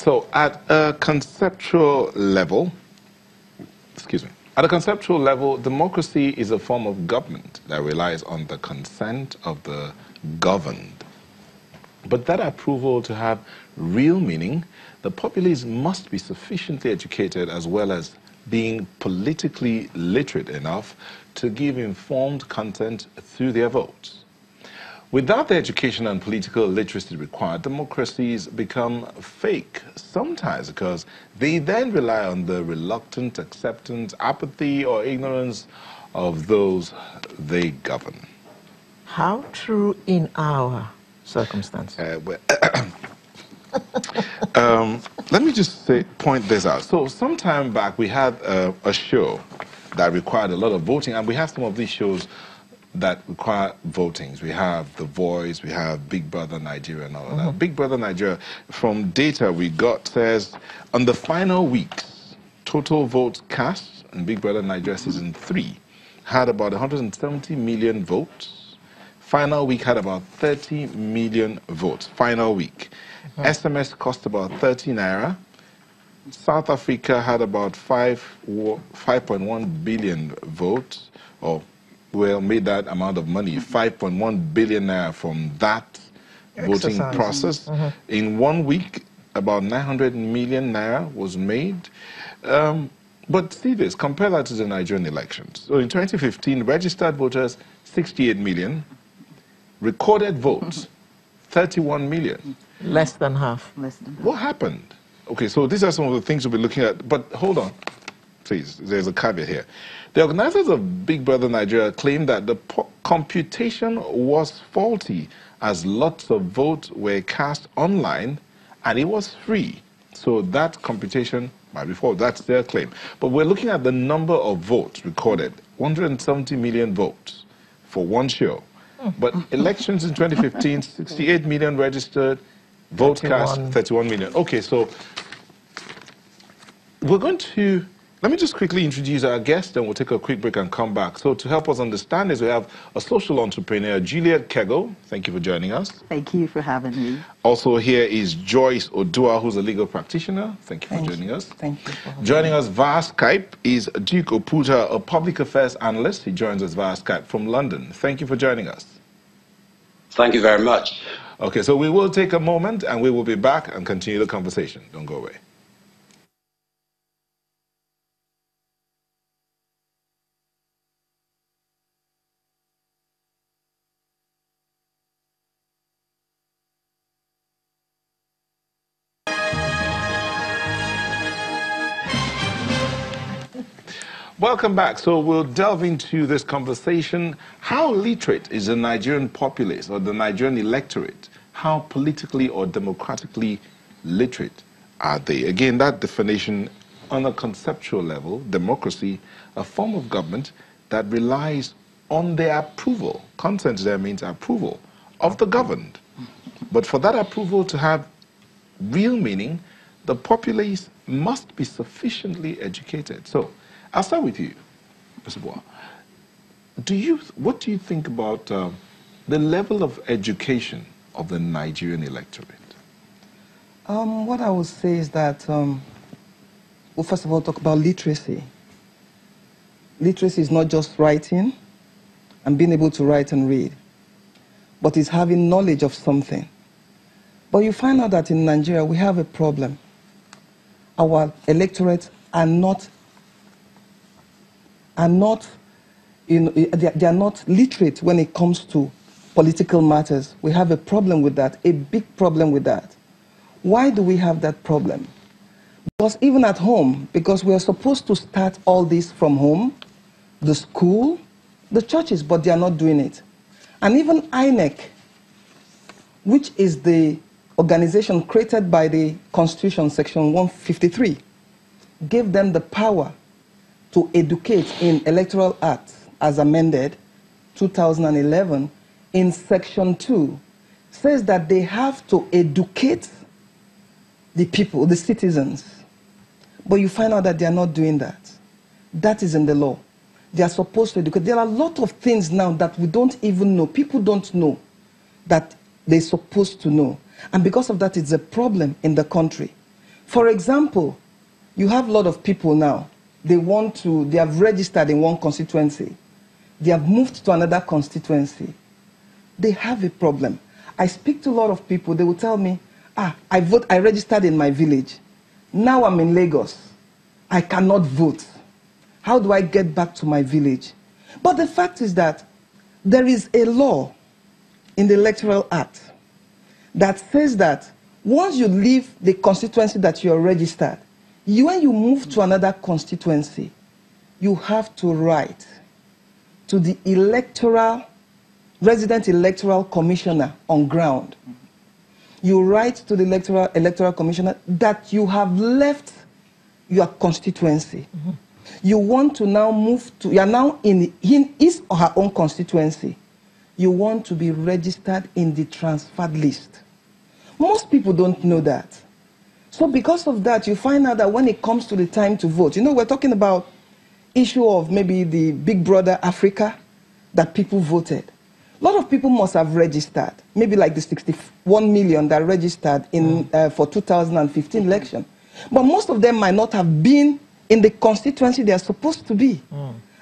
So at a conceptual level, at a conceptual level, democracy is a form of government that relies on the consent of the governed. But that approval to have real meaning, the populace must be sufficiently educated as well as being politically literate enough to give informed consent through their votes. Without the education and political literacy required, democracies become fake, sometimes because they then rely on the reluctant acceptance, apathy, or ignorance of those they govern. How true in our circumstance? Let me just point this out. So some time back, we had a show that required a lot of voting, and we have some of these shows that require votings. We have The Voice, we have Big Brother Nigeria and all of that. Big Brother Nigeria, from data we got, says on the final weeks, total votes cast in Big Brother Nigeria Season 3 had about 170 million votes. Final week had about 30 million votes. Final week. SMS cost about 30 naira. South Africa had about 5.1 billion votes, or made that amount of money, 5.1 billion naira from that voting process. In 1 week, about 900 million naira was made. But see this, compare that to the Nigerian elections. So in 2015, registered voters, 68 million. Recorded votes, 31 million. Less than half. What happened? Okay, so these are some of the things we'll be looking at. But hold on, please, there's a caveat here. The organizers of Big Brother Nigeria claim that the computation was faulty as lots of votes were cast online and it was free. So that computation might be false. That's their claim. But we're looking at the number of votes recorded, 170 million votes for one show. But elections in 2015, 68 million registered, votes cast, 31 million. Okay, so we're going to, let me just quickly introduce our guest, and we'll take a quick break and come back. So to help us understand this, we have a social entrepreneur, Juliet Kego. Thank you for joining us. Thank you for having me. Also here is Joyce Odua, who's a legal practitioner. Thank you for joining us. Thank you for having Joining us via Skype is Duke Oputa, a public affairs analyst. He joins us via Skype from London. Thank you for joining us. Thank you very much. Okay, so we will take a moment and we will be back and continue the conversation. Don't go away. Welcome back. So we'll delve into this conversation. How literate is the Nigerian populace or the Nigerian electorate? How politically or democratically literate are they? Again, that definition on a conceptual level, democracy, a form of government that relies on their approval. Consent there means approval of the governed. But for that approval to have real meaning, the populace must be sufficiently educated. So I'll start with you, Mr. Boa. What do you think about the level of education of the Nigerian electorate? What I would say is that, well, first of all, talk about literacy. Literacy is not just writing and being able to write and read, but it's having knowledge of something. But you find out that in Nigeria, we have a problem. Our electorates are not they are not literate when it comes to political matters. We have a problem with that, a big problem with that. Why do we have that problem? Because even at home, because we are supposed to start all this from home, the school, the churches, but they are not doing it. And even INEC, which is the organization created by the Constitution, Section 153, gave them the power to educate in Electoral Act, as amended, 2011, in Section 2, says that they have to educate the people, the citizens. But you find out that they are not doing that. That is in the law. They are supposed to educate. There are a lot of things now that we don't even know. People don't know that they're supposed to know. And because of that, it's a problem in the country. For example, you have a lot of people now, they have registered in one constituency. They have moved to another constituency. They have a problem. I speak to a lot of people, they will tell me, I registered in my village. Now I'm in Lagos. I cannot vote. How do I get back to my village? But the fact is that there is a law in the Electoral Act that says that once you leave the constituency that you are registered, when you move to another constituency, you have to write to the resident electoral commissioner on ground. You write to the electoral commissioner that you have left your constituency. You want to now you are now in his or her own constituency. You want to be registered in the transferred list. Most people don't know that. So because of that, you find out that when it comes to the time to vote, we're talking about issue of maybe the Big Brother Africa, that people voted. A lot of people must have registered, maybe like the 61 million that registered in for 2015 election. But most of them might not have been in the constituency they are supposed to be.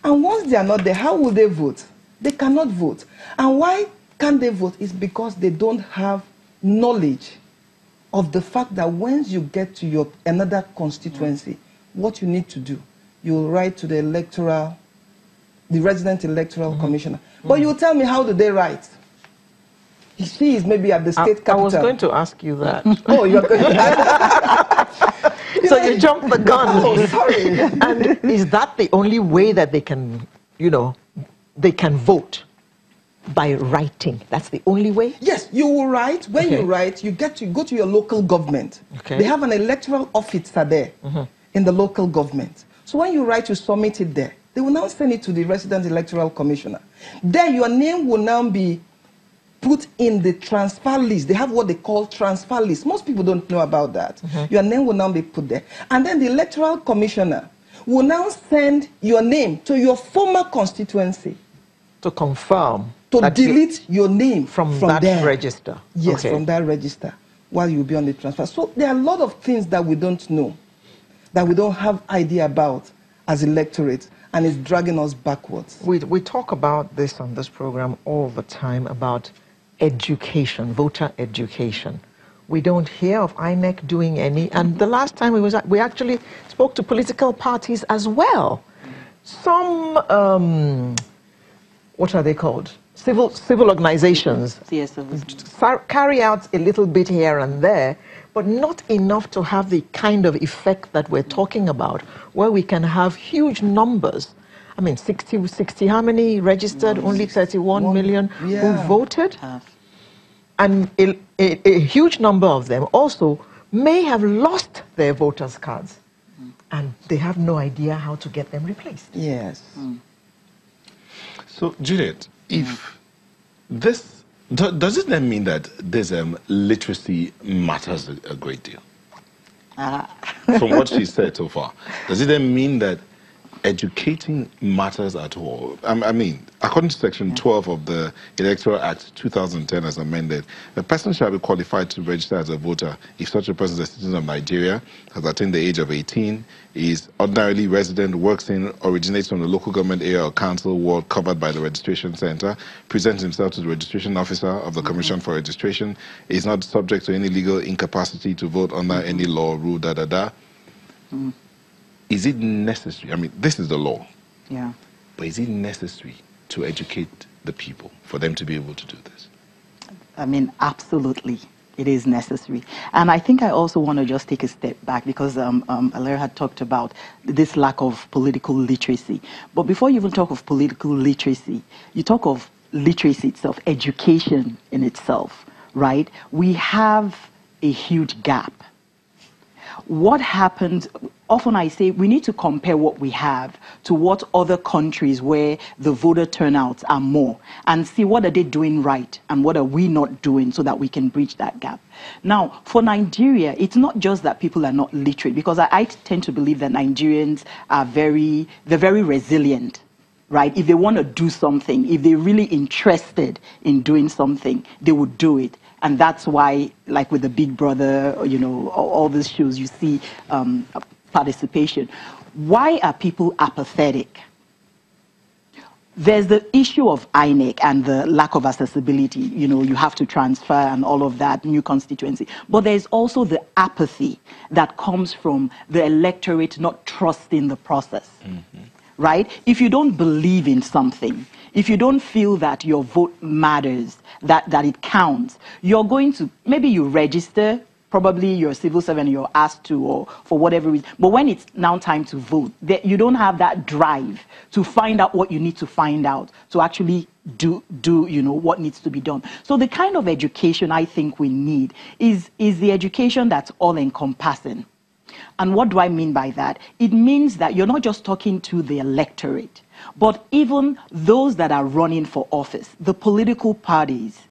And once they are not there, how will they vote? They cannot vote. And why can't they vote? It's because they don't have knowledge of the fact that once you get to another constituency, what you need to do, you'll write to the resident electoral commissioner. But you tell me, how do they write? She is maybe at the state capital. I was going to ask you that. Oh, you're going to ask. So you jumped the gun. Oh, sorry. And is that the only way that they can, they can vote? By writing? That's the only way? Yes, you will write. When you write, you go to your local government. They have an electoral officer there in the local government. So when you write, you submit it there. They will now send it to the resident electoral commissioner. There, your name will now be put in the transfer list. They have what they call transfer list. Most people don't know about that. Your name will now be put there. And then the electoral commissioner will now send your name to your former constituency. To confirm. To delete your name from that there. Register. Yes, from that register, while you'll be on the transfer. So there are a lot of things that we don't know, that we don't have idea about as electorate, and it's dragging us backwards. We talk about this on this program all the time, about education, voter education. We don't hear of INEC doing any, and the last time we actually spoke to political parties as well. Some, what are they called? Civil organizations carry out a little bit here and there, but not enough to have the kind of effect that we're talking about, where we can have huge numbers. I mean, 60 how many registered? Only 31 million who voted? And a huge number of them also may have lost their voters' cards, and they have no idea how to get them replaced. Yes. So, Juliet, if this, does it then mean that this literacy matters a great deal? From what she said so far, does it then mean that educating matters at all? I mean, according to Section 12 of the Electoral Act 2010 as amended, a person shall be qualified to register as a voter if such a person is a citizen of Nigeria, has attained the age of 18, is ordinarily resident, works in, originates from the local government area or council ward covered by the registration center, presents himself to the registration officer of the Commission for Registration, is not subject to any legal incapacity to vote under any law, rule, Is it necessary? I mean, this is the law. Yeah. But is it necessary to educate the people for them to be able to do this? I mean, absolutely. It is necessary. And I think I also want to just take a step back because Alaire had talked about this lack of political literacy. But before you even talk of political literacy, you talk of literacy itself, education in itself, right? We have a huge gap. What happens, often I say we need to compare what we have to what other countries where the voter turnouts are more and see what are they doing right and what are we not doing so that we can bridge that gap. Now, for Nigeria, it's not just that people are not literate, because I tend to believe that Nigerians are very resilient, right? If they want to do something, if they're really interested in doing something, they would do it. And that's why, like with the Big Brother, you know, all these shows, you see participation. Why are people apathetic? There's the issue of INEC and the lack of accessibility. You know, you have to transfer and all of that, new constituency. But there's also the apathy that comes from the electorate not trusting the process, right? If you don't believe in something, if you don't feel that your vote matters, that it counts, you're going to, maybe you register, probably you're a civil servant, you're asked to, or for whatever reason. But when it's now time to vote, you don't have that drive to find out what you need to find out, to actually do you know, what needs to be done. So the kind of education I think we need is the education that's all-encompassing. And what do I mean by that? It means that you're not just talking to the electorate, but even those that are running for office, the political parties,